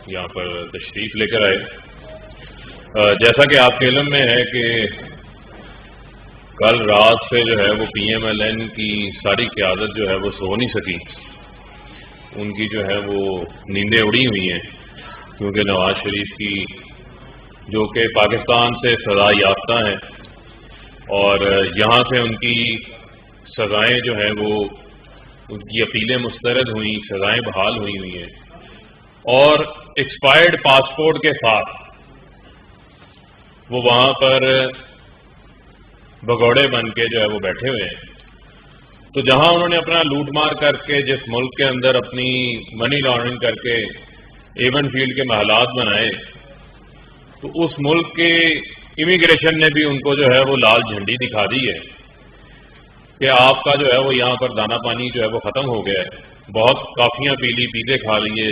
یہاں پر تشریف لے کر آئے۔ جیسا کہ آپ کے علم میں ہے کہ کل رات سے جو ہے وہ پی ایم ایل این کی ساری قیادت جو ہے وہ سو نہیں سکی، ان کی جو ہے وہ نیندیں اڑی ہوئی ہیں، کیونکہ نواز شریف کی جو کہ پاکستان سے سزا یافتہ ہیں اور یہاں سے ان کی سزائیں جو ہیں وہ ان کی اپیلیں مسترد ہوئیں، سزائیں بحال ہوئی ہوئی ہیں، اور ایکسپائرڈ پاسپورٹ کے ساتھ وہ وہاں پر بگوڑے بن کے جو ہے وہ بیٹھے ہوئے ہیں۔ تو جہاں انہوں نے اپنا لوٹ مار کر کے جس ملک کے اندر اپنی منی لانڈرنگ کر کے ایون فیلڈ کے محلات بنائے، تو اس ملک کے امیگریشن نے بھی ان کو جو ہے وہ لال جھنڈی دکھا دی ہے کہ آپ کا جو ہے وہ یہاں پر دانا پانی جو ہے وہ ختم ہو گیا ہے۔ بہت کافیاں پی لی، پیزے کھا لیے،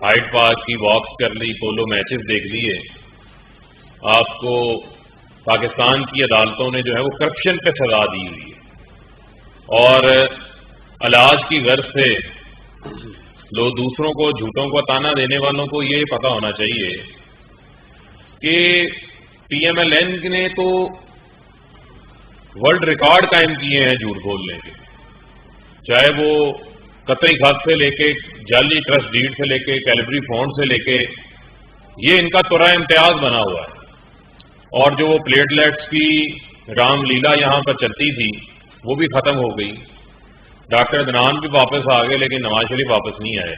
ہائیڈ پارک کی واکس کر لی، پولو میچز دیکھ لیے، آپ کو پاکستان کی عدالتوں نے جو ہے وہ کرپشن پہ سزا دی ہوئی ہے، اور علاج کی غرض سے لوگ دوسروں کو جھوٹوں کو تانا دینے والوں کو یہ پتہ ہونا چاہیے کہ پی ایم ایل این نے تو ورلڈ ریکارڈ قائم کیے ہیں جھوٹ بولنے کے، چاہے وہ قطعی خط سے لے کے جعلی ٹرسٹ ڈیڈ سے لے کے کیلبری فونڈ سے لے کے، یہ ان کا ترا امتیاز بنا ہوا ہے۔ اور جو وہ پلیٹلیٹس کی رام لیلا یہاں پر چلتی تھی وہ بھی ختم ہو گئی، ڈاکٹر عدنان بھی واپس آ گئے لیکن نواز شریف واپس نہیں آئے۔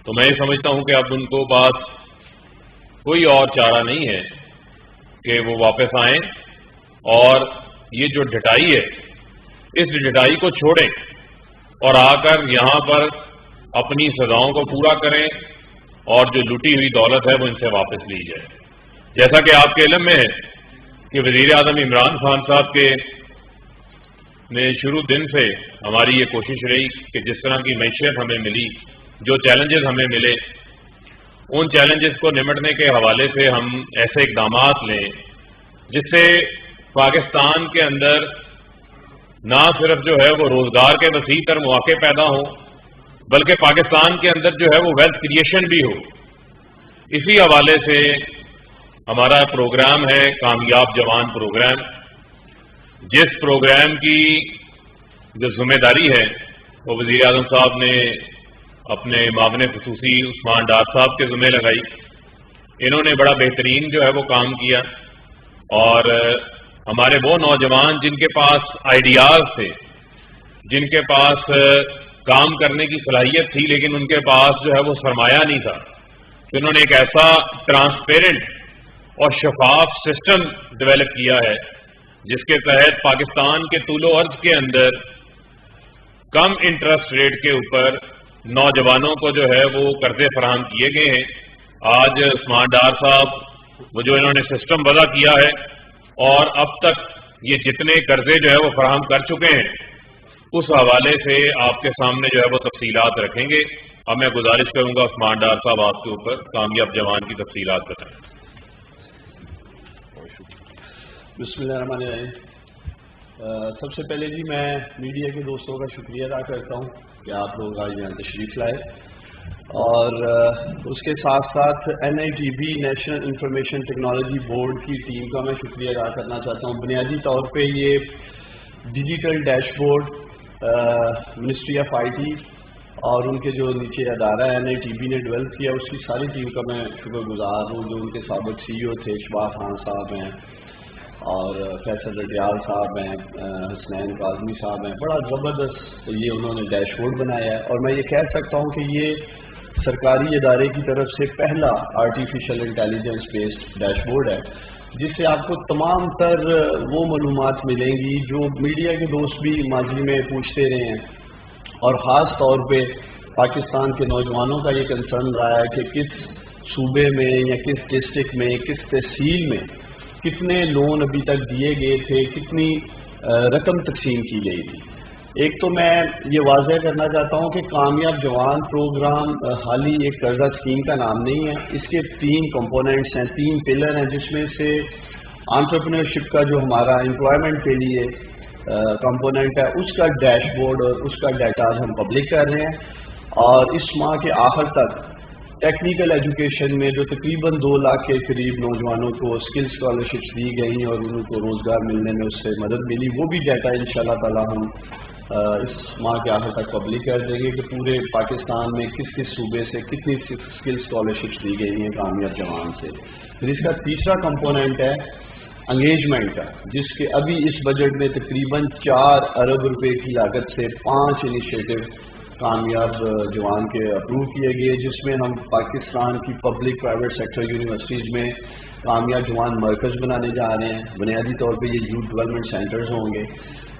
تو میں یہ سمجھتا ہوں کہ اب ان کو پاس کوئی اور چارہ نہیں ہے کہ وہ واپس آئیں اور یہ جو ڈٹائی ہے اس ڈٹائی کو چھوڑیں اور آ کر یہاں پر اپنی سزاؤں کو پورا کریں اور جو لوٹی ہوئی دولت ہے وہ ان سے واپس لی جائے۔ جیسا کہ آپ کے علم میں ہے کہ وزیر اعظم عمران خان صاحب کے نے شروع دن سے ہماری یہ کوشش رہی کہ جس طرح کی معیشت ہمیں ملی، جو چیلنجز ہمیں ملے، ان چیلنجز کو نمٹنے کے حوالے سے ہم ایسے اقدامات لیں جس سے پاکستان کے اندر نہ صرف جو ہے وہ روزگار کے وسیع تر مواقع پیدا ہوں بلکہ پاکستان کے اندر جو ہے وہ ویلتھ کریشن بھی ہو۔ اسی حوالے سے ہمارا پروگرام ہے کامیاب جوان پروگرام، جس پروگرام کی جو ذمہ داری ہے وہ وزیر اعظم صاحب نے اپنے معاون خصوصی عثمان ڈار صاحب کے ذمہ لگائی۔ انہوں نے بڑا بہترین جو ہے وہ کام کیا، اور ہمارے وہ نوجوان جن کے پاس آئیڈیاز تھے، جن کے پاس کام کرنے کی صلاحیت تھی لیکن ان کے پاس جو ہے وہ سرمایہ نہیں تھا، تو انہوں نے ایک ایسا ٹرانسپیرنٹ اور شفاف سسٹم ڈیولپ کیا ہے جس کے تحت پاکستان کے طول و عرض کے اندر کم انٹرسٹ ریٹ کے اوپر نوجوانوں کو جو ہے وہ قرضے فراہم کیے گئے ہیں۔ آج عثمان ڈار صاحب وہ جو انہوں نے سسٹم وضع کیا ہے اور اب تک یہ جتنے قرضے جو ہے وہ فراہم کر چکے ہیں اس حوالے سے آپ کے سامنے جو ہے وہ تفصیلات رکھیں گے۔ اب میں گزارش کروں گا عثمان ڈار صاحب آپ کے اوپر کامیاب جوان کی تفصیلات بتائیں۔ بسم اللہ الرحمن الرحیم۔ سب سے پہلے جی میں میڈیا کے دوستوں کا شکریہ ادا کرتا ہوں کہ آپ لوگ آج یہاں تشریف لائے، اور اس کے ساتھ ساتھ NITB national information technology board کی ٹیم کا میں شکریہ ادا کرنا چاہتا ہوں۔ بنیادی طور پہ یہ digital dash board ministry of IT اور ان کے جو نیچے ادارہ NITB نے ڈیولپ کیا، اس کی ساری ٹیم کا میں شکر گزار ہوں، جو ان کے سابق CEO تھے شباب خان صاحب ہیں اور فیصل رڈیال صاحب ہیں، حسنین کاظمی صاحب ہیں۔ بڑا زبردست یہ انہوں نے ڈیش بورڈ بنایا ہے، اور میں یہ کہہ سکتا ہوں کہ یہ سرکاری ادارے کی طرف سے پہلا artificial intelligence based dash board ہے، جس سے آپ کو تمام تر وہ معلومات ملیں گی جو میڈیا کے دوست بھی ماضی میں پوچھتے رہے ہیں، اور خاص طور پہ پاکستان کے نوجوانوں کا یہ کنسرن رہا ہے کہ کس صوبے میں یا کس ڈسٹرکٹ میں، کس تحصیل میں کتنے لون ابھی تک دیے گئے تھے، کتنی رقم تقسیم کی گئی تھی۔ ایک تو میں یہ واضح کرنا چاہتا ہوں کہ کامیاب جوان پروگرام حالی ایک قرضہ اسکیم کا نام نہیں ہے، اس کے 3 کمپوننٹس ہیں، 3 پلر ہیں، جس میں سے انٹرپرینورشپ کا جو ہمارا امپلائمنٹ کے لیے کمپوننٹ ہے، اس کا ڈیش بورڈ اور اس کا ڈیٹا ہم پبلک کر رہے ہیں، اور اس ماہ کے آخر تک ٹیکنیکل ایجوکیشن میں جو تقریباً 2 لاکھ کے قریب نوجوانوں کو اسکل اسکالرشپس دی گئی اور ان کو روزگار ملنے میں اس سے مدد ملی، وہ بھی ڈیٹا انشاءاللہ تعالی ہم اس ماہ کے آخر تک پبلک کر دیں گے کہ پورے پاکستان میں کس کس صوبے سے کتنی اسکل اسکالرشپس دی گئی ہیں کامیاب جوان سے۔ پھر اس کا تیسرا کمپوننٹ ہے انگیجمنٹ کا، جس کے ابھی اس بجٹ میں تقریباً 4 ارب روپے کی لاگت سے 5 انیشیٹو کامیاب جوان کے اپروو کیے گئے، جس میں ہم پاکستان کی پبلک پرائیویٹ سیکٹر یونیورسٹیز میں کامیاب جوان مرکز بنانے جا رہے ہیں۔ بنیادی طور پہ یہ یوتھ ڈیولپمنٹ سینٹرز ہوں گے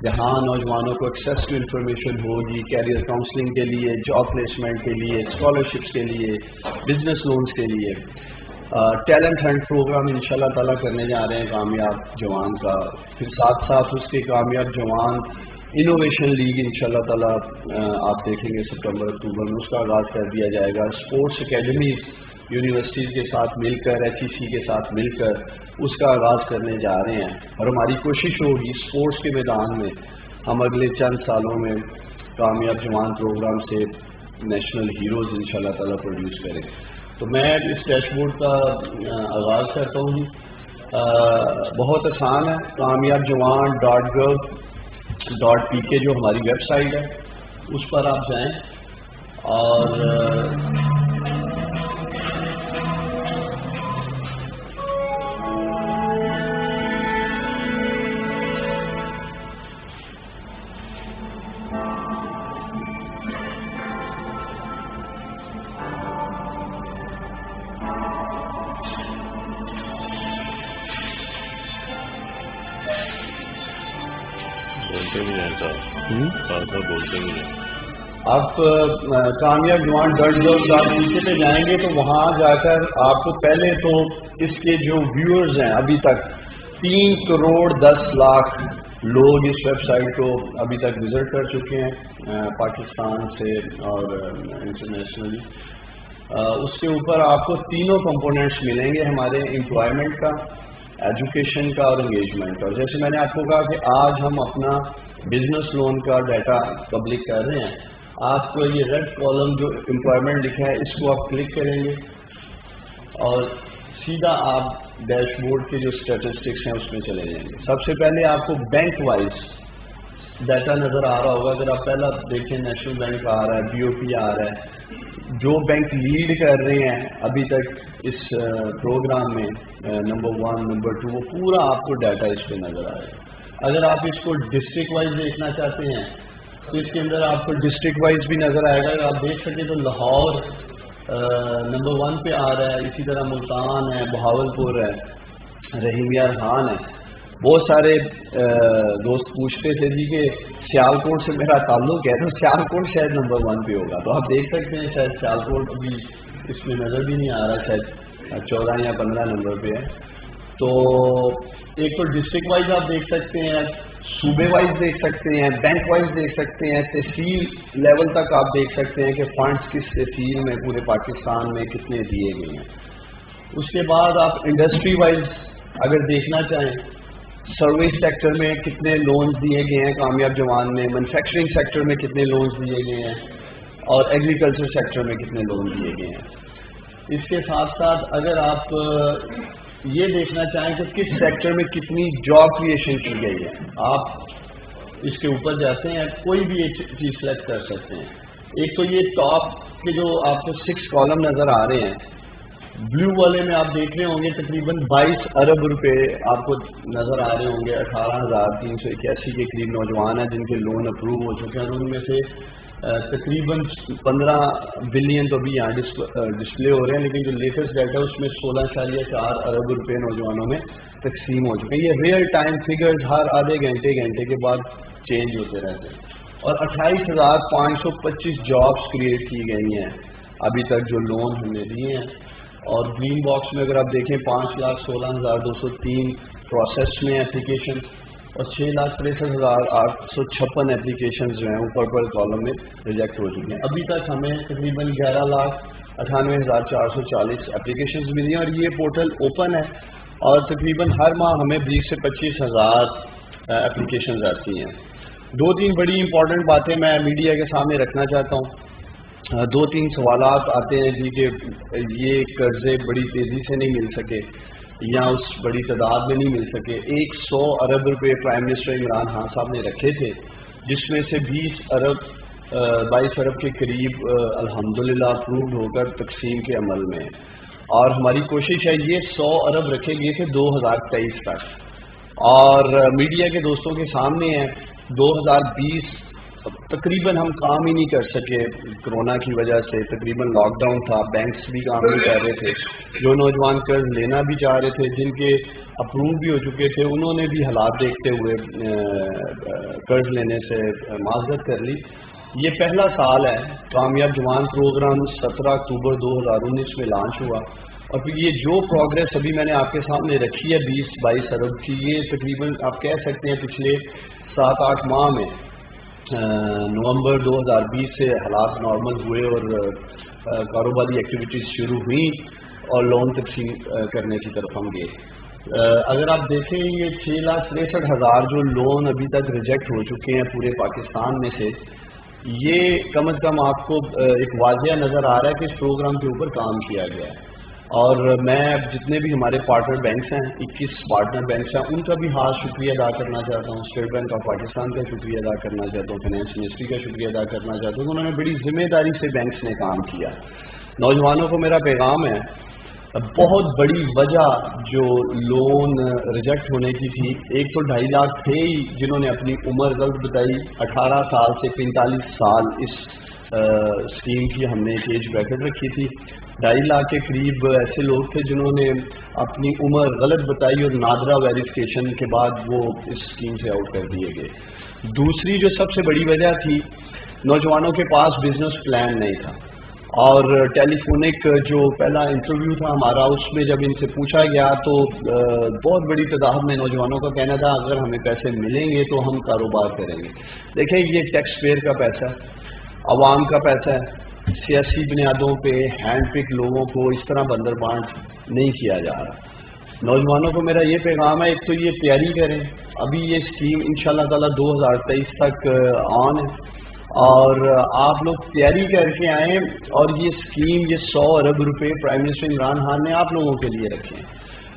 جہاں نوجوانوں کو ایکسیس ٹو انفارمیشن ہوگی، کیریئر کاؤنسلنگ کے لیے، جاب پلیسمنٹ کے لیے، اسکالرشپس کے لیے، بزنس لونز کے لیے۔ ٹیلنٹ ہنٹ پروگرام انشاءاللہ تعالیٰ کرنے جا رہے ہیں کامیاب جوان کا۔ پھر ساتھ ساتھ اس کے کامیاب جوان انوویشن لیگ انشاءاللہ تعالیٰ آپ دیکھیں گے سپتمبر اکتوبر میں اس کا آغاز کر دیا جائے گا۔ اسپورٹس اکیڈمیز یونیورسٹیز کے ساتھ مل کر، ایچ ای سی کے ساتھ مل کر اس کا آغاز کرنے جا رہے ہیں، اور ہماری کوشش ہوگی اسپورٹس کے میدان میں ہم اگلے چند سالوں میں کامیاب جوان پروگرام سے نیشنل ہیروز انشاءاللہ تعالیٰ پروڈیوس کریں۔ تو میں اس ڈیش بورڈ کا آغاز کرتا ہوں۔ بہت آسان ہے، کامیاب جوان .gov.pk جو ہماری ویب سائٹ ہے اس پر آپ جائیں اور آپ کامیاب جوان .gov.pk پہ جائیں گے تو وہاں جا کر آپ کو پہلے تو اس کے جو ویورز ہیں ابھی تک 3 کروڑ 10 لاکھ لوگ اس ویب سائٹ کو ابھی تک وزٹ کر چکے ہیں پاکستان سے اور انٹرنیشنلی۔ اس کے اوپر آپ کو تینوں کمپوننٹس ملیں گے ہمارے امپلائمنٹ کا، ایجوکیشن کا اور انگیجمنٹ کا۔ اور جیسے میں نے آپ کو کہا کہ آج ہم اپنا بزنس لون کا ڈیٹا پبلک کر رہے ہیں، آپ کو یہ ریڈ کالم جو امپلائمنٹ لکھا ہے اس کو آپ کلک کریں گے اور سیدھا آپ ڈیش بورڈ کے جو اسٹیٹسٹکس ہیں اس میں چلے جائیں گے۔ سب سے پہلے آپ کو بینک وائز ڈیٹا نظر آ رہا ہوگا، اگر آپ پہلا دیکھیں نیشنل بینک آ رہا ہے، بی او پی آ رہا ہے، جو بینک لیڈ کر رہے ہیں ابھی تک اس پروگرام میں نمبر 1 نمبر 2 وہ پورا آپ کو ڈیٹا اس پہ نظر آئے گا۔ اگر آپ اس کو ڈسٹرکٹ وائز دیکھنا چاہتے ہیں تو اس کے اندر آپ کو ڈسٹرکٹ وائز بھی نظر آئے گا۔ اگر آپ دیکھ سکیں تو لاہور نمبر 1 پہ آ رہا ہے، اسی طرح ملتان ہے، بہاولپور ہے، رحیم یار خان ہے۔ بہت سارے دوست پوچھتے تھے جی کہ سیالکوٹ سے میرا تعلق ہے، تو سیالکوٹ شاید نمبر 1 پہ ہوگا، تو آپ دیکھ سکتے ہیں شاید سیالکوٹ بھی اس میں نظر بھی نہیں آ رہا، شاید 14 یا 15 نمبر پہ ہے۔ تو ایک تو ڈسٹرکٹ وائز آپ دیکھ سکتے ہیں، صوبے وائز دیکھ سکتے ہیں، بینک وائز دیکھ سکتے ہیں، تحصیل لیول تک آپ دیکھ سکتے ہیں کہ فنڈز کس تحصیل میں پورے پاکستان میں کتنے دیے گئے ہیں۔ اس کے بعد آپ انڈسٹری وائز اگر دیکھنا چاہیں، سروس سیکٹر میں کتنے لونز دیے گئے ہیں کامیاب جوان میں، مینوفیکچرنگ سیکٹر میں کتنے لونز دیے گئے ہیں، اور ایگریکلچر سیکٹر میں کتنے لون دیے گئے ہیں۔ اس کے ساتھ ساتھ اگر آپ یہ دیکھنا چاہیں کہ کس سیکٹر میں کتنی جاب کریشن کی گئی ہے، آپ اس کے اوپر جاتے ہیں، کوئی بھی ایک چیز سلیکٹ کر سکتے ہیں۔ ایک تو یہ ٹاپ کے جو آپ کو 6 کالم نظر آ رہے ہیں، بلو والے میں آپ دیکھ رہے ہوں گے تقریباً 22 ارب روپے آپ کو نظر آ رہے ہوں گے، 18,381 کے قریب نوجوان ہیں جن کے لون اپروو ہو چکے ہیں، اور ان میں سے تقریباً 15 بلین تو ابھی یہاں ڈسپلے ہو رہے ہیں، لیکن جو لیٹسٹ ڈیٹا ہے اس میں 16.4 ارب روپے نوجوانوں میں تقسیم ہو چکے ہیں۔ یہ ریئل ٹائم فگرز ہر آدھے گھنٹے کے بعد چینج ہوتے رہتے ہیں، اور 28,525 جابس کریٹ کی گئی ہیں ابھی تک جو لون ہم نے دیے ہیں۔ اور گرین باکس میں اگر آپ دیکھیں 5,16,203 پروسیس میں اپلیکیشن، اور 6,63,856 اپلیکیشنز جو ہیں اوپر پر کالم میں ریجیکٹ ہو چکی ہیں۔ ابھی تک ہمیں تقریباً 11,98,440 اپلیکیشنز ملی ہیں، اور یہ پورٹل اوپن ہے، اور تقریباً ہر ماہ ہمیں 20,000 سے 25,000 اپلیکیشنز آتی ہیں۔ 2-3 بڑی امپورٹنٹ باتیں میں میڈیا کے سامنے رکھنا چاہتا ہوں۔ دو تین سوالات آتے ہیں جی کہ یہ قرضے بڑی تیزی سے نہیں مل سکے یا اس بڑی تعداد میں نہیں مل سکے. 100 ارب روپے پرائم منسٹر عمران خان صاحب نے رکھے تھے، جس میں سے 22 ارب کے قریب الحمدللہ اپرووڈ ہو کر تقسیم کے عمل میں، اور ہماری کوشش ہے یہ 100 ارب رکھے گئے تھے 2023 تک، اور میڈیا کے دوستوں کے سامنے ہے 2020 تقریباً ہم کام ہی نہیں کر سکے کرونا کی وجہ سے، تقریباً لاک ڈاؤن تھا، بینکس بھی کام نہیں کر رہے تھے. جو نوجوان قرض لینا بھی چاہ رہے تھے، جن کے اپروو بھی ہو چکے تھے، انہوں نے بھی حالات دیکھتے ہوئے قرض لینے سے معذرت کر لی. یہ پہلا سال ہے، کامیاب جوان پروگرام 17 اکتوبر 2019 میں لانچ ہوا، اور پھر یہ جو پروگرس ابھی میں نے آپ کے سامنے رکھی ہے 20-22 ارب کی، یہ تقریباً آپ کہہ سکتے ہیں پچھلے 7-8 ماہ میں نومبر 2020 سے حالات نارمل ہوئے اور کاروباری ایکٹیویٹیز شروع ہوئی اور لون تقسیم کرنے کی طرف ہم گئے. اگر آپ دیکھیں یہ 6,63,000 جو لون ابھی تک ریجیکٹ ہو چکے ہیں پورے پاکستان میں سے، یہ کم از کم آپ کو ایک واضح نظر آ رہا ہے کہ اس پروگرام کے اوپر کام کیا گیا ہے. اور میں جتنے بھی ہمارے پارٹنر بینکس ہیں، 21 پارٹنر بینکس ہیں، ان کا بھی خاص شکریہ ادا کرنا چاہتا ہوں. اسٹیٹ بینک آف پاکستان کا شکریہ ادا کرنا چاہتا ہوں، فائنانس منسٹری کا شکریہ ادا کرنا چاہتا ہوں. انہوں نے بڑی ذمہ داری سے بینکس نے کام کیا. نوجوانوں کو میرا پیغام ہے، بہت بڑی وجہ جو لون ریجیکٹ ہونے کی تھی، ایک تو 2.5 لاکھ تھے ہی جنہوں نے اپنی عمر غلط بتائی، 18 سال سے 45 سال اس اسکیم کی ہم نے ایک ایج بریکٹ رکھی تھی. 2.5 لاکھ کے قریب ایسے لوگ تھے جنہوں نے اپنی عمر غلط بتائی اور نادرا ویریفیکیشن کے بعد وہ اس اسکیم سے آؤٹ کر دیے گئے. دوسری جو سب سے بڑی وجہ تھی، نوجوانوں کے پاس بزنس پلان نہیں تھا، اور ٹیلی فونک جو پہلا انٹرویو تھا ہمارا، اس میں جب ان سے پوچھا گیا تو بہت بڑی تعداد میں نوجوانوں کا کہنا تھا اگر ہمیں پیسے ملیں گے تو ہم کاروبار کریں گے. دیکھیں یہ ٹیکس پیئر کا پیسہ ہے، عوام کا پیسہ ہے، سیاسی بنیادوں پہ ہینڈ پک لوگوں کو اس طرح بندر بانٹ نہیں کیا جا رہا. نوجوانوں کو میرا یہ پیغام ہے، ایک تو یہ تیاری کریں، ابھی یہ اسکیم انشاءاللہ تعالی 2023 تک آن ہے، اور آپ لوگ تیاری کر کے آئیں، اور یہ اسکیم یہ 100 ارب روپے پرائم منسٹر عمران خان نے آپ لوگوں کے لیے رکھے ہیں.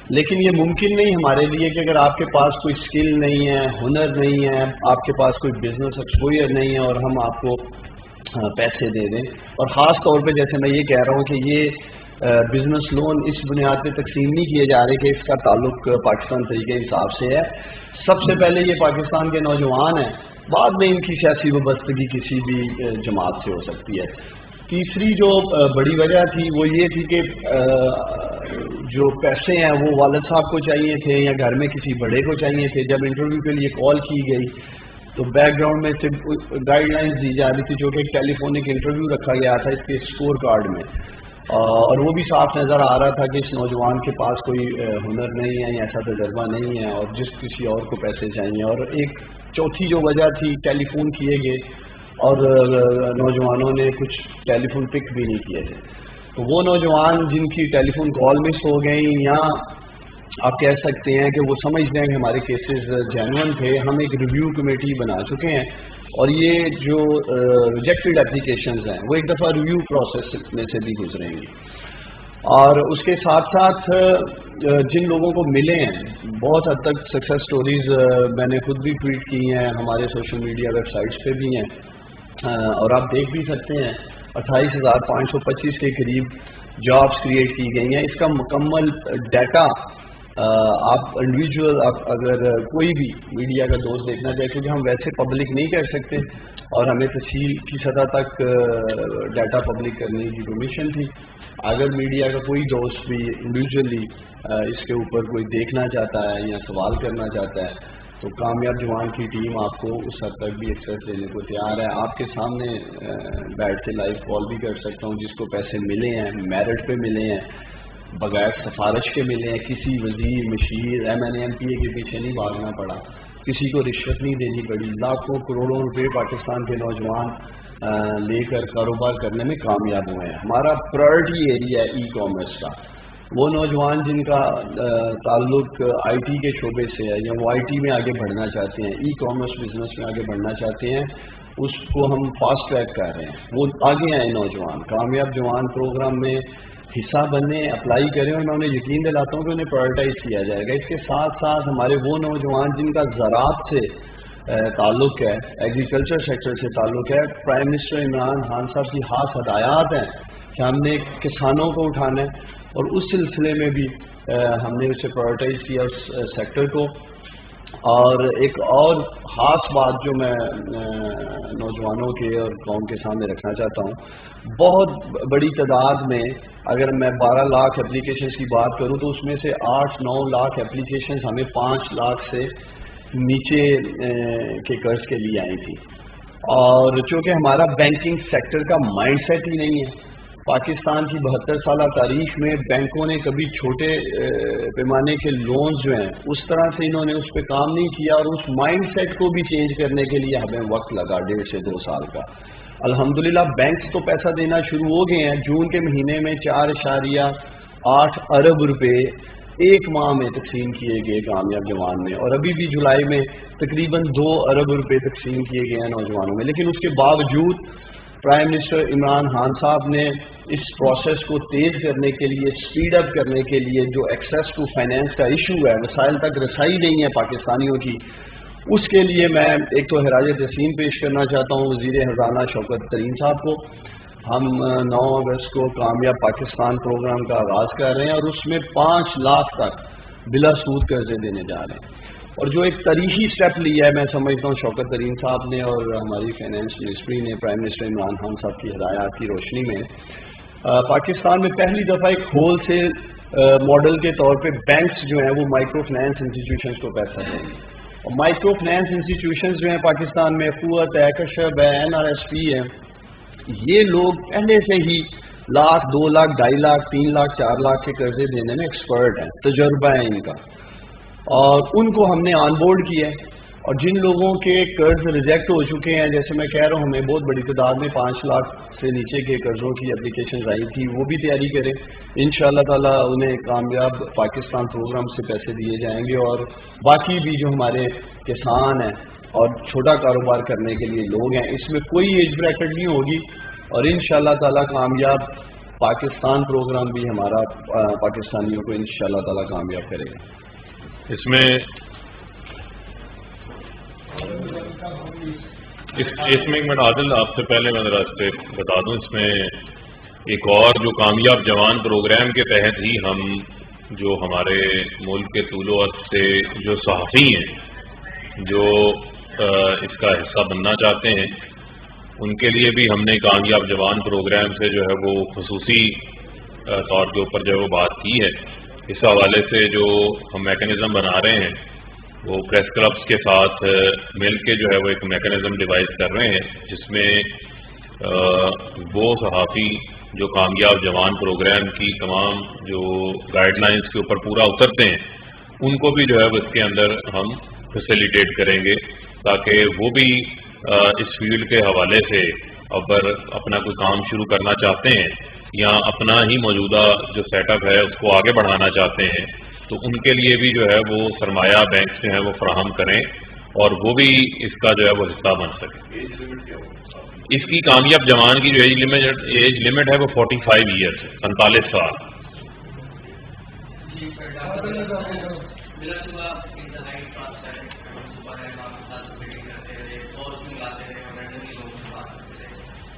لیکن یہ ممکن نہیں ہمارے لیے کہ اگر آپ کے پاس کوئی اسکل نہیں ہے، ہنر نہیں ہے، آپ کے پاس کوئی بزنس ایکسپوئر نہیں ہے، اور ہم آپ کو پیسے دے دیں. اور خاص طور پہ جیسے میں یہ کہہ رہا ہوں کہ یہ بزنس لون اس بنیاد پہ تقسیم نہیں کیے جا رہے کہ اس کا تعلق پاکستان طریقہ انصاف سے ہے. سب سے پہلے یہ پاکستان کے نوجوان ہیں، بعد میں ان کی سیاسی وابستگی کسی بھی جماعت سے ہو سکتی ہے. تیسری جو بڑی وجہ تھی وہ یہ تھی کہ جو پیسے ہیں وہ والد صاحب کو چاہیے تھے یا گھر میں کسی بڑے کو چاہیے تھے. جب انٹرویو کے لیے کال کی گئی تو بیک گراؤنڈ میں سے گائیڈ لائنز دی جا رہی تھی، جو کہ ایک ٹیلی فونک انٹرویو رکھا گیا تھا اس کے اسکور کارڈ میں، اور وہ بھی صاف نظر آ رہا تھا کہ اس نوجوان کے پاس کوئی ہنر نہیں ہے یا ایسا تجربہ نہیں ہے، اور جس کسی اور کو پیسے چاہیے. اور ایک چوتھی جو وجہ تھی، ٹیلی فون کیے گئے اور نوجوانوں نے کچھ ٹیلی فون پک بھی نہیں کیے تھے. تو وہ نوجوان جن کی ٹیلی فون کال مس ہو گئیں، یا آپ کہہ سکتے ہیں کہ وہ سمجھ لیں کہ ہمارے کیسز جینوئن تھے، ہم ایک ریویو کمیٹی بنا چکے ہیں، اور یہ جو ریجیکٹڈ اپلیکیشنز ہیں وہ ایک دفعہ ریویو پروسیس میں سے بھی گزریں گی. اور اس کے ساتھ ساتھ جن لوگوں کو ملے ہیں، بہت حد تک سکسیس سٹوریز میں نے خود بھی ٹویٹ کی ہیں، ہمارے سوشل میڈیا ویب سائٹس پہ بھی ہیں، اور آپ دیکھ بھی سکتے ہیں 28,525 کے قریب جابس کریٹ کی گئی ہیں. اس کا مکمل ڈیٹا آپ انڈیویجول اگر کوئی بھی میڈیا کا دوست دیکھنا چاہے، کیونکہ ہم ویسے پبلک نہیں کر سکتے اور ہمیں تفصیل کی سطح تک ڈیٹا پبلک کرنے کی پرمیشن تھی. اگر میڈیا کا کوئی دوست بھی انڈیویجولی اس کے اوپر کوئی دیکھنا چاہتا ہے یا سوال کرنا چاہتا ہے تو کامیاب جوان کی ٹیم آپ کو اس حد تک بھی ایکسیس دینے کو تیار ہے. آپ کے سامنے بیٹھ کے لائیو کال بھی کر سکتا ہوں. جس کو پیسے ملے ہیں، میرٹ پہ ملے ہیں، بغیر سفارش کے ملے ہیں، کسی وزیر، مشیر، MNA کے پیچھے نہیں بھاگنا پڑا، کسی کو رشوت نہیں دینی پڑی، لاکھوں کروڑوں روپے پاکستان کے نوجوان لے کر کاروبار کرنے میں کامیاب ہوئے ہیں. ہمارا پرائرٹی ایریا ہے ای کامرس کا. وہ نوجوان جن کا تعلق IT کے شعبے سے ہے یا وہ IT میں آگے بڑھنا چاہتے ہیں، ای کامرس بزنس میں آگے بڑھنا چاہتے ہیں، اس کو ہم فاسٹ ٹریک کر رہے ہیں. وہ آگے آئے نوجوان کامیاب جوان پروگرام میں حصہ بننے, اپلائی کریں, اور میں انہیں یقین دلاتا ہوں کہ انہیں پرائرٹائز کیا جائے گا. اس کے ساتھ ساتھ ہمارے وہ نوجوان جن کا زراعت سے تعلق ہے, ایگریکلچر سیکٹر سے تعلق ہے, پرائم منسٹر عمران خان صاحب کی خاص ہدایات ہیں کہ ہم نے کسانوں کو اٹھانا ہے, اور اس سلسلے میں بھی ہم نے اسے پرائرٹائز کیا اس سیکٹر کو. اور ایک اور خاص بات جو میں نوجوانوں کے اور قوم کے سامنے رکھنا چاہتا ہوں, بہت بڑی تعداد میں, اگر میں 12 لاکھ اپلیکیشنز کی بات کروں تو اس میں سے 8-9 لاکھ اپلیکیشنز ہمیں 5 لاکھ سے نیچے کے قرض کے لیے آئی تھی. اور چونکہ ہمارا بینکنگ سیکٹر کا مائنڈ سیٹ ہی نہیں ہے, پاکستان کی 72 سالہ تاریخ میں بینکوں نے کبھی چھوٹے پیمانے کے لونز جو ہیں اس طرح سے انہوں نے اس پہ کام نہیں کیا, اور اس مائنڈ سیٹ کو بھی چینج کرنے کے لیے ہمیں وقت لگا 1.5 سے 2 سال کا. الحمدللہ بینکس تو پیسہ دینا شروع ہو گئے ہیں. جون کے مہینے میں 4.8 ارب روپے ایک ماہ میں تقسیم کیے گئے کامیاب جوان میں, اور ابھی بھی جولائی میں تقریباً 2 ارب روپے تقسیم کیے گئے ہیں نوجوانوں میں. لیکن اس کے باوجود پرائم منسٹر عمران خان صاحب نے اس پروسیس کو تیز کرنے کے لیے, اسپیڈ اپ کرنے کے لیے, جو ایکسیس ٹو فائنینس کا ایشو ہے, وسائل تک رسائی نہیں ہے پاکستانیوں کی, اس کے لیے میں ایک تو خراج تحسین پیش کرنا چاہتا ہوں وزیر خزانہ شوکت ترین صاحب کو. ہم 9 اگست کو کامیاب پاکستان پروگرام کا آغاز کر رہے ہیں, اور اس میں 5 لاکھ تک بلا سود قرضے دینے جا رہے ہیں. اور جو ایک تاریخی سٹیپ لیا ہے میں سمجھتا ہوں شوکت ترین صاحب نے اور ہماری فائنینس منسٹری نے پرائم منسٹر عمران خان صاحب کی ہدایات کی روشنی میں, پاکستان میں پہلی دفعہ ایک ہول سیل ماڈل کے طور پہ بینکس جو ہیں وہ مائکرو فائنینس انسٹیٹیوشنز کو پیسہ دیں گے. اور مائکرو فائنینس انسٹیٹیوشنز جو ہیں پاکستان میں قوت ہے, کشب ہے, NRSP ہے, یہ لوگ پہلے سے ہی 1 لاکھ 2 لاکھ 2.5 لاکھ 3 لاکھ 4 لاکھ کے قرضے دینے میں ایکسپرٹ ہیں, تجربہ ہے ان کا, اور ان کو ہم نے آن بورڈ کیا ہے. اور جن لوگوں کے قرض ریجیکٹ ہو چکے ہیں, جیسے میں کہہ رہا ہوں ہمیں بہت بڑی تعداد میں 5 لاکھ سے نیچے کے قرضوں کی اپلیکیشنز آئی تھی, وہ بھی تیاری کریں. انشاءاللہ تعالیٰ انہیں کامیاب پاکستان پروگرام سے پیسے دیے جائیں گے. اور باقی بھی جو ہمارے کسان ہیں اور چھوٹا کاروبار کرنے کے لیے لوگ ہیں, اس میں کوئی ایج بریکٹ نہیں ہوگی, اور انشاءاللہ تعالیٰ کامیاب پاکستان پروگرام بھی ہمارا پاکستانیوں کو انشاءاللہ تعالیٰ کامیاب کرے گا. اس میں ایک منٹ عادل, آپ سے پہلے میں ذرا اس پہ بتا دوں, اس میں ایک اور جو کامیاب جوان پروگرام کے تحت ہی ہم جو ہمارے ملک کے طول و عرض سے جو صحافی ہیں جو اس کا حصہ بننا چاہتے ہیں, ان کے لیے بھی ہم نے کامیاب جوان پروگرام سے جو ہے وہ خصوصی طور کے اوپر جو ہے وہ بات کی ہے. اس حوالے سے جو ہم میکینزم بنا رہے ہیں وہ پریس کلبس کے ساتھ مل کے جو ہے وہ ایک میکینزم ڈیوائز کر رہے ہیں, جس میں وہ صحافی جو کامیاب جوان پروگرام کی تمام جو گائیڈ لائنس کے اوپر پورا اترتے ہیں, ان کو بھی جو ہے وہ اس کے اندر ہم فیسیلیٹیٹ کریں گے, تاکہ وہ بھی اس فیلڈ کے حوالے سے اگر اپنا کوئی کام شروع کرنا چاہتے ہیں یا اپنا ہی موجودہ جو سیٹ اپ ہے اس کو آگے بڑھانا چاہتے ہیں, تو ان کے لیے بھی جو ہے وہ سرمایہ بینکس جو ہے وہ فراہم کریں, اور وہ بھی اس کا جو ہے وہ حصہ بن سکے. اس کی کامیاب جوان کی جو ایج لمٹ ہے وہ 45 ایئرس, 45 سال.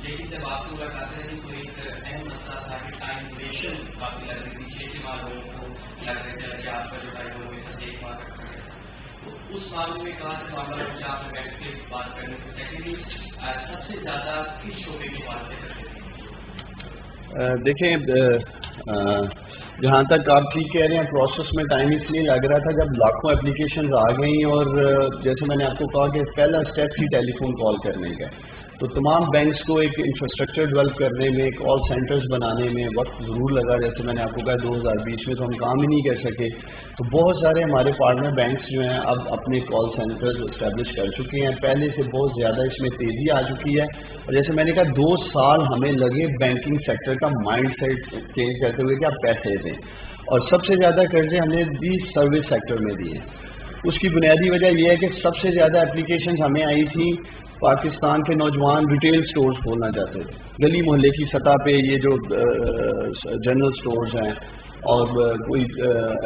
لیکن جب آپ کو بتاتے ہیں تو ایک اہم مسئلہ تھا کہ ٹائم ڈیوریشن کافی لگ رہی تھی, 6 ماہ لوگوں کو لگ رہے تھے کہ آپ کا جو ٹائم ہو گیا 1 ماہ تک ہے. تو اس معاملے میں کہاں سے معاملہ مجھے آپ سے بیٹھ کے بات کرنے کو. سیکنڈلی سب سے زیادہ کس شعبے کی بات کرتے ہیں؟ دیکھیں, جہاں تک آپ ٹھیک کہہ رہے ہیں, پروسیس میں ٹائم اس لیے لگ رہا تھا جب لاکھوں اپلیکیشنز آ گئیں, اور جیسے میں نے آپ کو کہا کہ پہلا اسٹیپ ہی ٹیلی فون کال کرنے کا, تو تمام بینکس کو ایک انفراسٹرکچر ڈیولپ کرنے میں, کال سینٹرز بنانے میں وقت ضرور لگا. جیسے میں نے آپ کو کہا 2020 میں تو ہم کام ہی نہیں کر سکے, تو بہت سارے ہمارے پارٹنر بینکس جو ہیں اب اپنے کال سینٹرز اسٹیبلش کر چکے ہیں. پہلے سے بہت زیادہ اس میں تیزی آ چکی ہے, اور جیسے میں نے کہا 2 سال ہمیں لگے بینکنگ سیکٹر کا مائنڈ سیٹ چینج کرتے ہوئے کہ آپ پیسے دیں, اور سب سے زیادہ قرضے ہم نے بھی سروس سیکٹر میں دیے. اس کی بنیادی وجہ یہ ہے کہ سب سے زیادہ اپلیکیشنز ہمیں آئی تھیں پاکستان کے نوجوان ریٹیل سٹورز کھولنا چاہتے تھے, گلی محلے کی سطح پہ یہ جو جنرل سٹورز ہیں اور کوئی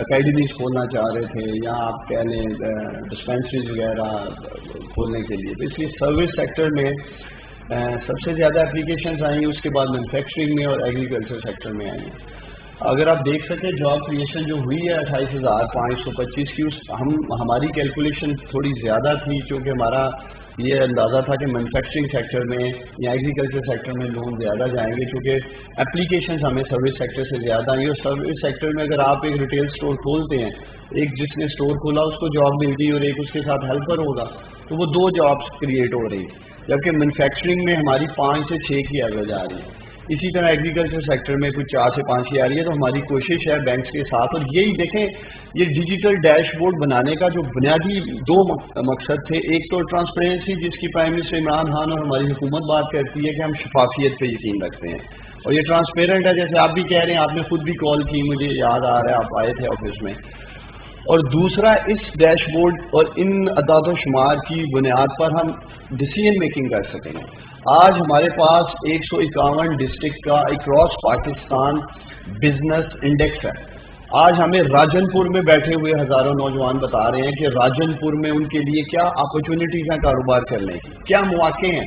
اکیڈمیز کھولنا چاہ رہے تھے, یا آپ کہہ لیں ڈسپینسریز وغیرہ کھولنے کے لیے. تو اس لیے سروس سیکٹر میں سب سے زیادہ اپلیکیشنز آئی ہیں, اس کے بعد مینوفیکچرنگ میں اور ایگریکلچر سیکٹر میں آئی ہیں. اگر آپ دیکھ سکیں جاب کریشن جو ہوئی ہے 28,525 کی, ہماری کیلکولیشن تھوڑی زیادہ تھی, چونکہ ہمارا یہ اندازہ تھا کہ مینوفیکچرنگ سیکٹر میں یا ایگریکلچر سیکٹر میں لون زیادہ جائیں گے, چونکہ اپلیکیشنز ہمیں سروس سیکٹر سے زیادہ آئی. اور سروس سیکٹر میں اگر آپ ایک ریٹیل اسٹور کھولتے ہیں, ایک جس نے اسٹور کھولا اس کو جاب مل گئی اور ایک اس کے ساتھ ہیلپر ہوگا, تو وہ 2 جابس کریٹ ہو رہی, جبکہ مینوفیکچرنگ میں ہماری 5 سے 6 کی ایوریج آ رہی ہے. اسی طرح ایگریکلچر سیکٹر میں کچھ 4 سے 5 کی آ رہی ہے. تو ہماری کوشش ہے بینکس کے ساتھ, اور یہی دیکھیں یہ ڈیجیٹل ڈیش بورڈ بنانے کا جو بنیادی 2 مقصد تھے. ایک تو ٹرانسپیرنسی, جس کی پرائم منسٹر عمران خان اور ہماری حکومت بات کرتی ہے کہ ہم شفافیت پہ یقین رکھتے ہیں, اور یہ ٹرانسپیرنٹ ہے, جیسے آپ بھی کہہ رہے ہیں, آپ نے خود بھی کال کی, مجھے یاد آ رہا ہے آپ آئے تھے آفس میں. اور دوسرا, اس ڈیش بورڈ اور ان اعداد و شمار کی بنیاد پر ہم ڈیسیژن میکنگ کر سکیں گے. آج ہمارے پاس 151 ڈسٹرکٹ کا اکراس پاکستان بزنس انڈیکس ہے. آج ہمیں راجن پور میں بیٹھے ہوئے ہزاروں نوجوان بتا رہے ہیں کہ راجن پور میں ان کے لیے کیا اپرچونیٹیز ہیں کاروبار کرنے کی, کیا مواقع ہیں.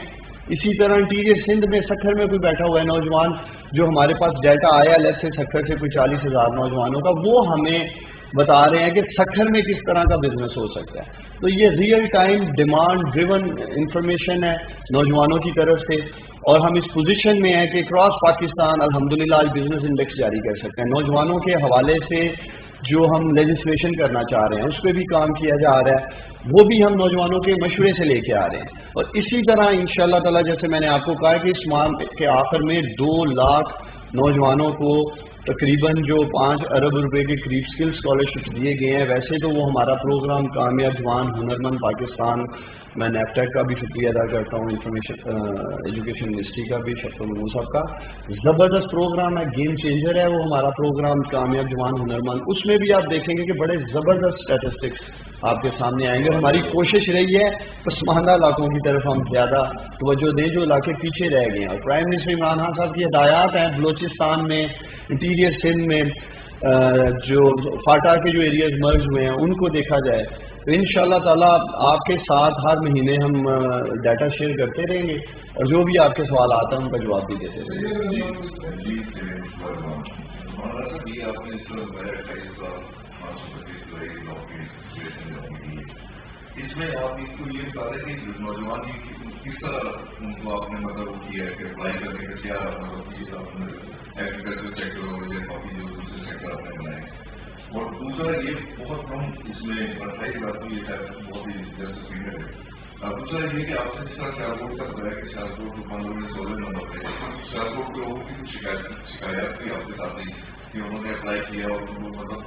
اسی طرح انٹیریئر سندھ میں سکھر میں کوئی بیٹھا ہوا ہے نوجوان, جو ہمارے پاس ڈیٹا آیا ہے سے سکھر سے کوئی 40,000 نوجوانوں کا, وہ ہمیں بتا رہے ہیں کہ سکھر میں کس طرح کا بزنس ہو سکتا ہے. تو یہ real time demand driven information ہے نوجوانوں کی طرف سے, اور ہم اس پوزیشن میں ہیں کہ کراس پاکستان الحمدللہ آج بزنس انڈیکس جاری کر سکتے ہیں. نوجوانوں کے حوالے سے جو ہم لیجسلیشن کرنا چاہ رہے ہیں اس پہ بھی کام کیا جا رہا ہے, وہ بھی ہم نوجوانوں کے مشورے سے لے کے آ رہے ہیں. اور اسی طرح انشاءاللہ تعالی, جیسے میں نے آپ کو کہا کہ اس ماہ کے آخر میں 2 لاکھ نوجوانوں کو تقریباً جو 5 ارب روپے کے قریب اسکل اسکالرشپ دیے گئے ہیں. ویسے تو وہ ہمارا پروگرام کامیاب جوان ہنرمند پاکستان, میں نیفٹیک کا بھی شکریہ ادا کرتا ہوں, انفارمیشن ایجوکیشن منسٹری کا بھی, شفت المنون صاحب کا, زبردست پروگرام ہے, گیم چینجر ہے وہ ہمارا پروگرام کامیاب جوان ہنرمند. اس میں بھی آپ دیکھیں گے کہ بڑے زبردست اسٹیٹسٹکس آپ کے سامنے آئیں گے. ہماری کوشش رہی ہے پسماندہ علاقوں کی طرف ہم زیادہ توجہ دیں جو علاقے پیچھے رہ گئے ہیں. اور پرائم منسٹر عمران خان صاحب کی ہدایات ہیں بلوچستان میں, انٹیریئر سندھ میں جو فاٹا کے جو ایریاز مرج ہوئے ہیں ان کو دیکھا جائے. تو انشاءاللہ تعالیٰ آپ کے ساتھ ہر مہینے ہم ڈیٹا شیئر کرتے رہیں گے, اور جو بھی آپ کے سوالات ہیں ان کا جواب بھی دیتے رہیں گے. اس میں آپ کو یہ بتا رہے کہ نوجوان کس طرح ان کو آپ نے مطلب کیا ہے کہ اپلائی کرنے کا کیا ایگریکلچر سیکٹر ہو یا باقی جو دوسرے سیکٹر آپ نے بنائے. اور دوسرا یہ بہت کم اس میں بڑھائی بات تو یہ بہت ہی دلچسپی ہے. دوسرا یہ کہ آپ سے جس طرح سیالکوٹ کا بتایا کہ سیالکوٹ کو 15 میں 16 نمبر پہ, سیالکوٹ کے لوگوں کی کچھ شکایات بھی آپ کے ساتھ ہی کہ انہوں نے اپلائی کیا اور ان کو مطلب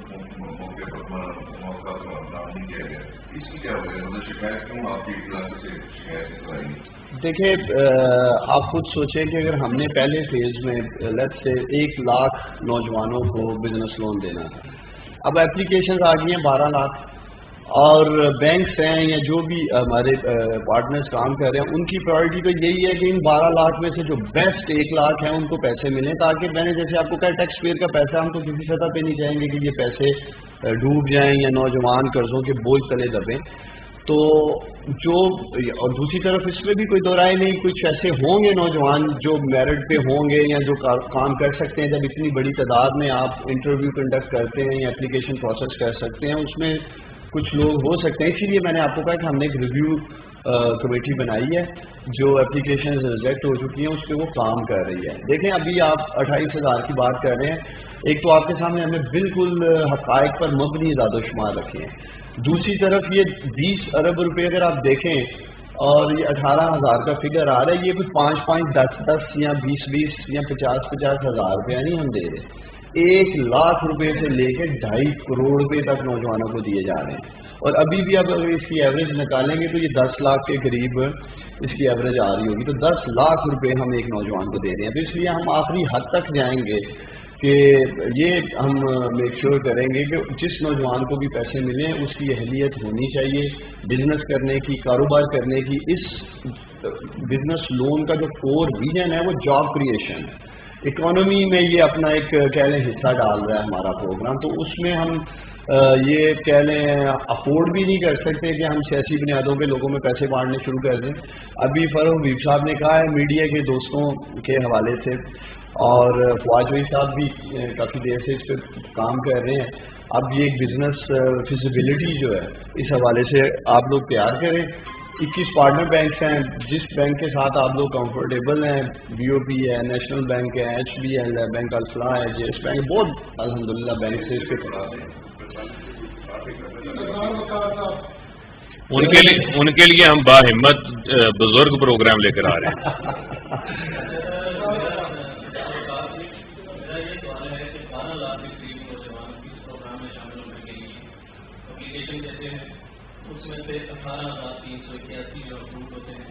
موقع پر موقع نہیں کیا گیا. اس کی کیا وجہ ہے, مطلب شکایت کیوں آپ کی علاقے سے شکایت کرائی؟ دیکھیں آپ خود سوچیں کہ اگر ہم نے پہلے فیز میں لیٹ سے 1 لاکھ نوجوانوں کو بزنس لون دینا تھا, اب اپلیکیشنز آ گئی ہیں 12 لاکھ, اور بینکس ہیں یا جو بھی ہمارے پارٹنرز کام کر رہے ہیں ان کی پرائرٹی تو یہی ہے کہ ان 12 لاکھ میں سے جو بیسٹ 1 لاکھ ہیں ان کو پیسے ملیں, تاکہ میں نے جیسے آپ کو کہا ٹیکس پیئر کا پیسہ, ہم تو کسی سطح پہ نہیں جائیں گے کہ یہ پیسے ڈوب جائیں یا نوجوان قرضوں کے بوجھ تلے دبیں. تو جو, اور دوسری طرف اس میں بھی کوئی دو رائے نہیں, کچھ ایسے ہوں گے نوجوان جو میرٹ پہ ہوں گے یا جو کام کر سکتے ہیں. جب اتنی بڑی تعداد میں آپ انٹرویو کنڈکٹ کرتے ہیں یا اپلیکیشن پروسیس کر سکتے ہیں, اس میں کچھ لوگ ہو سکتے ہیں. اسی لیے میں نے آپ کو کہا کہ ہم نے ایک ریویو کمیٹی بنائی ہے جو اپلیکیشن ریجیکٹ ہو چکی ہیں اس پہ وہ کام کر رہی ہے. دیکھیں ابھی آپ 28,000 کی بات کر رہے ہیں, ایک تو آپ کے سامنے ہم نے بالکل حقائق پر مبنی اعداد و شمار رکھے ہیں. دوسری طرف یہ 20 ارب روپے اگر آپ دیکھیں اور یہ 18,000 کا فگر آ رہا ہے, یہ کوئی 5-5, 10-10 یا 20-20 یا 50-50 ہزار روپیہ نہیں ہم دے رہے, 1 لاکھ روپے سے لے کے 2.5 کروڑ روپے تک نوجوانوں کو دیے جا رہے ہیں. اور ابھی بھی اب اگر اس کی ایوریج نکالیں گے تو یہ 10 لاکھ کے قریب اس کی ایوریج آ رہی ہوگی. تو 10 لاکھ روپے ہم ایک نوجوان کو دے رہے ہیں. تو اس لیے ہم آخری حد تک جائیں گے کہ یہ ہم میک شور کریں گے کہ جس نوجوان کو بھی پیسے ملیں اس کی اہلیت ہونی چاہیے بزنس کرنے کی، کاروبار کرنے کی. اس بزنس لون کا جو کور ریجن ہے وہ جاب کریشن ہے. اکانومی میں یہ اپنا ایک کہہ لیں حصہ ڈال رہا ہے ہمارا پروگرام. تو اس میں ہم یہ کہہ لیں افورڈ بھی نہیں کر سکتے کہ ہم سیاسی بنیادوں پہ لوگوں میں پیسے بانٹنے شروع کر دیں. ابھی فروغ حبیب صاحب نے کہا ہے میڈیا کے دوستوں کے حوالے سے، اور فواز بھائی صاحب بھی کافی دیر سے اس پہ کام کر رہے ہیں. اب یہ ایک بزنس فیزیبلٹی جو ہے اس حوالے سے آپ لوگ تیار کریں. 21 پارٹنر بینکس ہیں، جس بینک کے ساتھ آپ لوگ کمفرٹیبل ہیں، بی او پی ہے، نیشنل بینک ہے، ایچ بی ایل ہے، بینک الفلاح ہے، جے ایس بینک، بہت الحمدللہ بینک سے اس کے ان کے لیے ہم باہمت بزرگ پروگرام لے کر آ رہے ہیں. اس میں سے 18,381 جو اپروڈ ہوتے ہیں.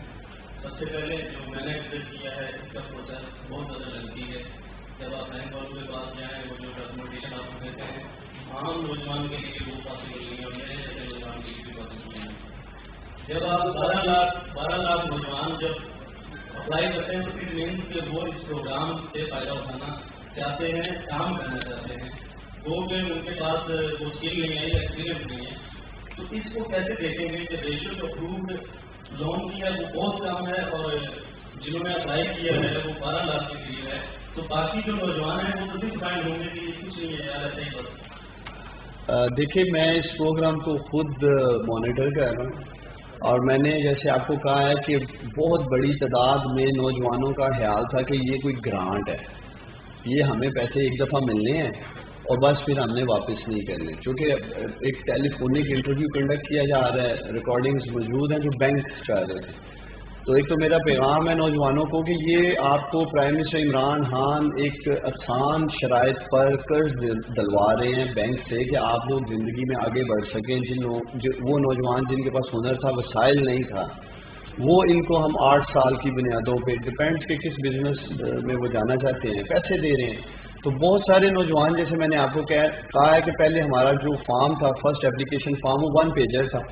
سب سے پہلے جو میں نے ایکسپیکٹ کیا ہے اس کا پروسیس بہت زیادہ لمبی ہے. جب آپ بینک والوں کے پاس جائیں وہ جو ڈاکومنٹیشن آپ کو دیتے ہیں عام نوجوان کے لیے وہ پاسبل نہیں ہے اور میرے جیسے نوجوان کے لیے بھی پاسبل نہیں ہے. جب آپ 12 لاکھ نوجوان جب اپلائی کرتے ہیں تو پھر مینس کہ وہ اس پروگرام سے فائدہ اٹھانا چاہتے ہیں، کام کرنا چاہتے ہیں، وہ کہ ان کے پاس وہ اسکل نہیں ہے یا ایکسپیرئنس نہیں ہے. تو اس کو کیسے دیکھیں گے کہ ریشو جو اپروڈ لون کی ہے وہ بہت کم ہے اور جنہوں نے اپلائی کیا ہے وہ 12 لاکھ کے قریب ہے. تو باقی جو نوجوان ہیں وہ تو ڈیفائنڈ ہوں گے کہ کچھ نہیں ہے یار ایسا ہی بس. دیکھیے میں اس پروگرام کو خود مانیٹر کر رہا ہوں اور میں نے جیسے آپ کو کہا ہے کہ بہت بڑی تعداد میں نوجوانوں کا خیال تھا کہ یہ کوئی گرانٹ ہے، یہ ہمیں پیسے ایک دفعہ ملنے ہیں اور بس پھر ہم نے واپس نہیں کرنے. چونکہ ایک ٹیلی فونک انٹرویو کنڈکٹ کیا جا رہا ہے، ریکارڈنگز موجود ہیں جو بینک چاہ رہے تھے. تو ایک تو میرا پیغام ہے نوجوانوں کو کہ یہ آپ کو پرائم منسٹر عمران خان ایک آسان شرائط پر قرض دلوا رہے ہیں بینک سے کہ آپ لوگ زندگی میں آگے بڑھ سکیں. وہ نوجوان جن کے پاس ہنر تھا، وسائل نہیں تھا، وہ ان کو ہم 8 سال کی بنیادوں پہ ڈپینڈ کہ کس بزنس میں وہ جانا چاہتے ہیں پیسے دے رہے ہیں. تو بہت سارے نوجوان جیسے میں نے آپ کو کہا ہے کہ پہلے ہمارا جو فارم تھا فرسٹ اپلیکیشن فارم وہ 1 پیجر تھا.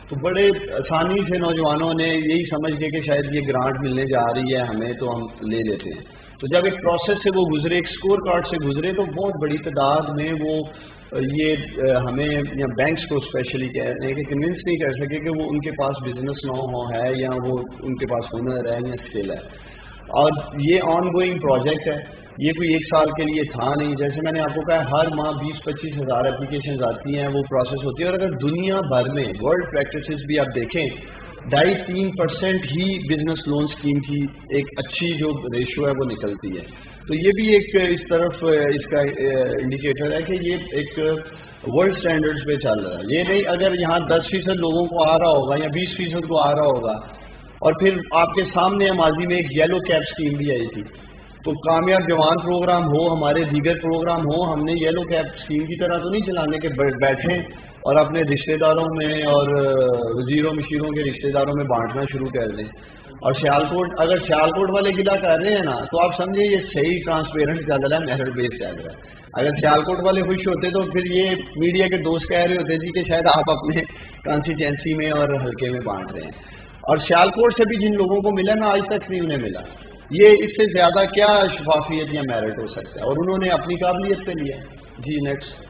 تو بڑے آسانی سے نوجوانوں نے یہی سمجھ کے کہ شاید یہ گرانٹ ملنے جا رہی ہے ہمیں تو ہم لے لیتے ہیں. تو جب ایک پروسیس سے وہ گزرے، ایک اسکور کارڈ سے گزرے، تو بہت بڑی تعداد میں وہ یہ ہمیں یا بینکس کو اسپیشلی کہہ رہے ہیں کہ کنونس نہیں کر سکے کہ وہ ان کے پاس بزنس نو ہے یا وہ ان کے پاس ہنر ہے یا اسکل ہے. اور یہ آن گوئنگ پروجیکٹ ہے، یہ کوئی 1 سال کے لیے تھا نہیں. جیسے میں نے آپ کو کہا ہر ماہ 20-25 ہزار اپلیکیشنز آتی ہیں، وہ پروسیس ہوتی ہے. اور اگر دنیا بھر میں ورلڈ پریکٹسز بھی آپ دیکھیں 2.5-3% ہی بزنس لون اسکیم کی ایک اچھی جو ریشو ہے وہ نکلتی ہے. تو یہ بھی ایک اس طرف اس کا انڈیکیٹر ہے کہ یہ ایک ورلڈ سٹینڈرڈز پہ چل رہا ہے. یہ نہیں اگر یہاں 10% لوگوں کو آ رہا ہوگا یا 20% کو آ رہا ہوگا اور پھر آپ کے سامنے ماضی میں ایک یلو کیپ اسکیم بھی آئی تھی. تو کامیاب جوان پروگرام ہو، ہمارے دیگر پروگرام ہو، ہم نے یلو کیپ اسکیم کی طرح تو نہیں چلانے کے بیٹھیں اور اپنے رشتہ داروں میں اور وزیروں مشیروں کے رشتہ داروں میں بانٹنا شروع کر دیں. اور اگر سیالکوٹ والے گلا کر رہے ہیں نا تو آپ سمجھیں یہ صحیح ٹرانسپیرنٹ چل رہا ہے، میرٹ بیس چل رہا ہے. اگر سیالکوٹ والے خوش ہوتے تو پھر یہ میڈیا کے دوست کہہ رہے ہوتے جی کہ شاید آپ اپنے کانسٹیچوئنسی میں اور حلقے میں بانٹ رہے ہیں. اور سیالکوٹ سے بھی جن لوگوں کو ملا نا آج تک نہیں انہیں ملا. یہ اس سے زیادہ کیا شفافیت یا میرٹ ہو سکتا ہے، اور انہوں نے اپنی قابلیت پہ لیا. جی نیکسٹ.